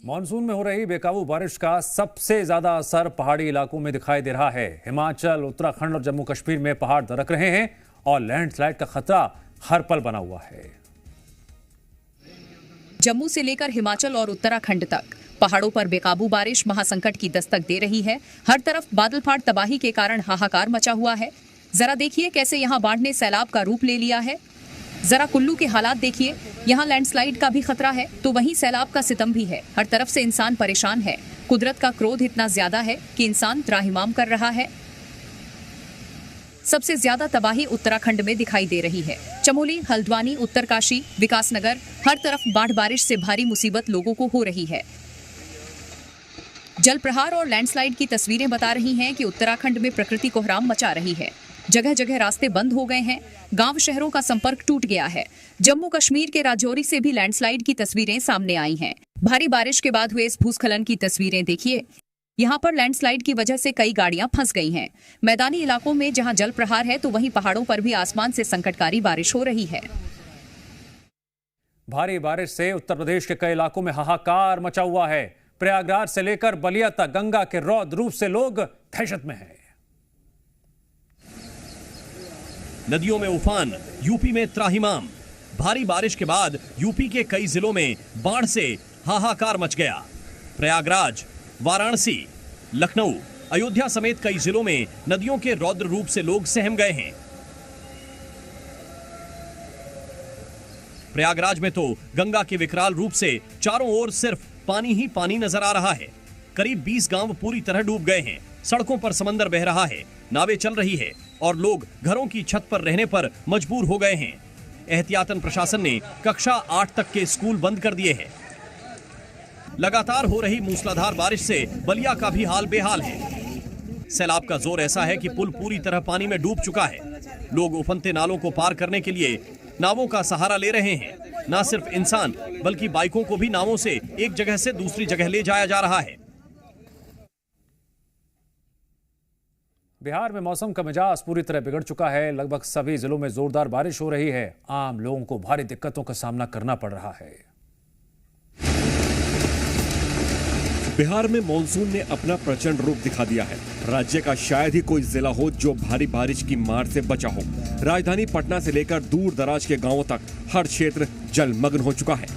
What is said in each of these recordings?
Monsoon में हो रही बेकाबू बारिश का सबसे ज्यादा असर पहाड़ी इलाकों में दिखाई दे रहा है। हिमाचल, उत्तराखंड और जम्मू कश्मीर में पहाड़ दरक रहे हैं और लैंडस्लाइड का खतरा हर पल बना हुआ है। जम्मू से लेकर हिमाचल और उत्तराखंड तक पहाड़ों पर बेकाबू बारिश महासंकट की दस्तक दे रही है। हर तरफ बादल फाट तबाही के कारण हाहाकार मचा हुआ है। जरा देखिए कैसे यहाँ बाढ़ ने सैलाब का रूप ले लिया है। जरा कुल्लू के हालात देखिए, यहाँ लैंडस्लाइड का भी खतरा है तो वहीं सैलाब का सितम भी है। हर तरफ से इंसान परेशान है। कुदरत का क्रोध इतना ज्यादा है कि इंसान त्राहिमाम कर रहा है। सबसे ज्यादा तबाही उत्तराखंड में दिखाई दे रही है। चमोली, हल्द्वानी, उत्तरकाशी, विकासनगर, हर तरफ बाढ़ बारिश से भारी मुसीबत लोगों को हो रही है। जल प्रहार और लैंडस्लाइड की तस्वीरें बता रही हैं कि उत्तराखंड में प्रकृति कोहराम मचा रही है। जगह जगह रास्ते बंद हो गए हैं, गांव शहरों का संपर्क टूट गया है। जम्मू कश्मीर के राजौरी से भी लैंडस्लाइड की तस्वीरें सामने आई हैं। भारी बारिश के बाद हुए इस भूस्खलन की तस्वीरें देखिए। यहाँ पर लैंडस्लाइड की वजह से कई गाड़ियां फंस गई हैं। मैदानी इलाकों में जहाँ जल प्रहार है तो वहीं पहाड़ों पर भी आसमान से संकटकारी बारिश हो रही है। भारी बारिश से उत्तर प्रदेश के कई इलाकों में हाहाकार मचा हुआ है। प्रयागराज से लेकर बलिया तक गंगा के रौद्र रूप से लोग दहशत में हैं। नदियों में उफान, यूपी में त्राहिमाम। भारी बारिश के बाद यूपी के कई जिलों में बाढ़ से हाहाकार मच गया। प्रयागराज, वाराणसी, लखनऊ, अयोध्या समेत कई जिलों में नदियों के रौद्र रूप से लोग सहम गए हैं। प्रयागराज में तो गंगा के विकराल रूप से चारों ओर सिर्फ पानी ही पानी नजर आ रहा है। करीब 20 गांव पूरी तरह डूब गए हैं। सड़कों पर समंदर बह रहा है, नावें चल रही है और लोग घरों की छत पर रहने पर मजबूर हो गए हैं। एहतियातन प्रशासन ने कक्षा 8 तक के स्कूल बंद कर दिए हैं। लगातार हो रही मूसलाधार बारिश से बलिया का भी हाल बेहाल है। सैलाब का जोर ऐसा है कि पुल पूरी तरह पानी में डूब चुका है। लोग उफनते नालों को पार करने के लिए नावों का सहारा ले रहे हैं। न सिर्फ इंसान बल्कि बाइकों को भी नावों से एक जगह से दूसरी जगह ले जाया जा रहा है। बिहार में मौसम का मिजाज पूरी तरह बिगड़ चुका है। लगभग सभी जिलों में जोरदार बारिश हो रही है। आम लोगों को भारी दिक्कतों का सामना करना पड़ रहा है। बिहार में मानसून ने अपना प्रचंड रूप दिखा दिया है। राज्य का शायद ही कोई जिला हो जो भारी बारिश की मार से बचा हो। राजधानी पटना से लेकर दूर दराज के गांवों तक हर क्षेत्र जलमग्न हो चुका है।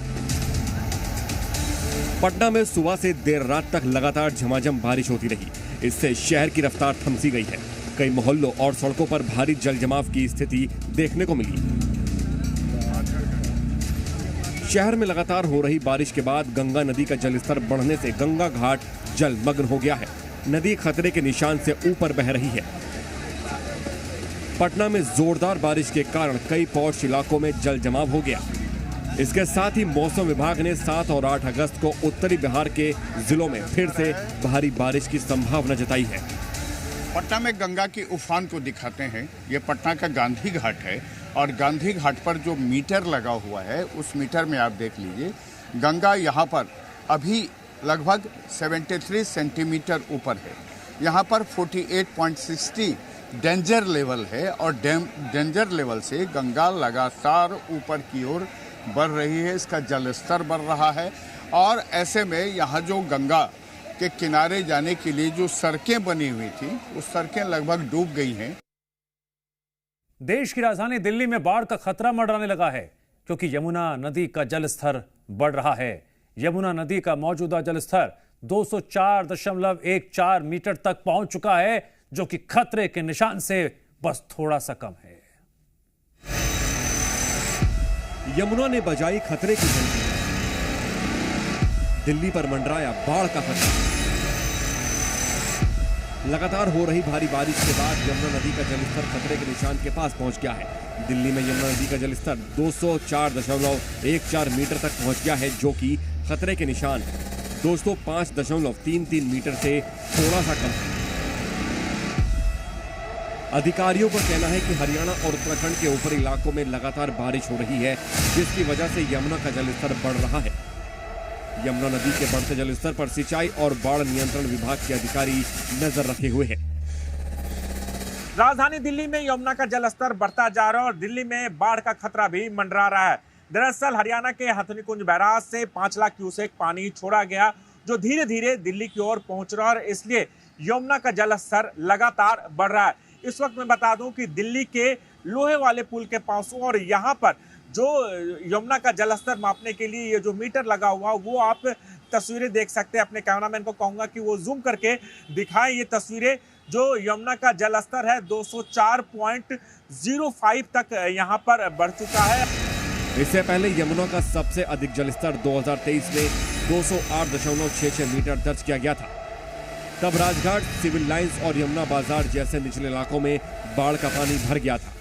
पटना में सुबह से देर रात तक लगातार झमाझम बारिश होती रही। इससे शहर की रफ्तार थमसी गई है। कई मोहल्लों और सड़कों पर भारी जल जमाव की स्थिति देखने को मिली। शहर में लगातार हो रही बारिश के बाद गंगा नदी का जलस्तर बढ़ने से गंगा घाट जलमग्न हो गया है। नदी खतरे के निशान से ऊपर बह रही है। पटना में जोरदार बारिश के कारण कई पॉश इलाकों में जल जमाव हो गया। इसके साथ ही मौसम विभाग ने 7 और 8 अगस्त को उत्तरी बिहार के जिलों में फिर से भारी बारिश की संभावना जताई है। पटना में गंगा की उफान को दिखाते हैं। ये पटना का गांधी घाट है और गांधी घाट पर जो मीटर लगा हुआ है उस मीटर में आप देख लीजिए, गंगा यहाँ पर अभी लगभग 73 सेंटीमीटर ऊपर है। यहाँ पर 48.60 डेंजर लेवल है और डेंजर लेवल से गंगा लगातार ऊपर की ओर बढ़ रही है। इसका जल स्तर बढ़ रहा है और ऐसे में यहाँ जो गंगा के किनारे जाने के लिए जो सड़कें बनी हुई थी उस सड़कें लगभग डूब गई हैं। देश की राजधानी दिल्ली में बाढ़ का खतरा मंडराने लगा है क्योंकि यमुना नदी का जलस्तर बढ़ रहा है। यमुना नदी का मौजूदा जलस्तर 204.14 मीटर तक पहुंच चुका है, जो कि खतरे के निशान से बस थोड़ा सा कम है। यमुना ने बजाई खतरे की घंटी। दिल्ली पर मंडराया बाढ़ का खतरा। लगातार हो रही भारी बारिश के बाद यमुना नदी का जलस्तर खतरे के निशान के पास पहुंच गया है। दिल्ली में यमुना नदी का जलस्तर 204.14 मीटर तक पहुंच गया है, जो कि खतरे के निशान 205.33 मीटर से थोड़ा सा कम है। अधिकारियों का कहना है कि हरियाणा और उत्तराखंड के ऊपरी इलाकों में लगातार बारिश हो रही है, जिसकी वजह से यमुना का जलस्तर बढ़ रहा है। यमुना नदी के बढ़ते जलस्तर पर सिंचाई और बाढ़ नियंत्रण विभाग के अधिकारी नजर रखे हुए हैं। राजधानी दिल्ली में यमुना का जलस्तर बढ़ता जा रहा है और दिल्ली में बाढ़ का खतरा भी मंडरा रहा है। दरअसल हरियाणा के हथनीकुंज बैराज से 5 लाख क्यूसेक पानी छोड़ा गया, जो धीरे धीरे दिल्ली की ओर पहुंच रहा है और इसलिए यमुना का जल स्तर लगातार बढ़ रहा है। इस वक्त मैं बता दूं कि दिल्ली के लोहे वाले पुल के पास हूं और यहाँ पर जो यमुना का जलस्तर मापने के लिए ये जो मीटर लगा हुआ वो आप तस्वीरें देख सकते हैं। अपने कैमरामैन को कहूंगा कि वो जूम करके दिखाएं ये तस्वीरें। जो यमुना का जलस्तर है 204.05 तक यहाँ पर बढ़ चुका है। इससे पहले यमुना का सबसे अधिक जलस्तर 2023 में 208.66 मीटर दर्ज किया गया था। तब राजघाट, सिविल लाइंस और यमुना बाजार जैसे निचले इलाकों में बाढ़ का पानी भर गया था।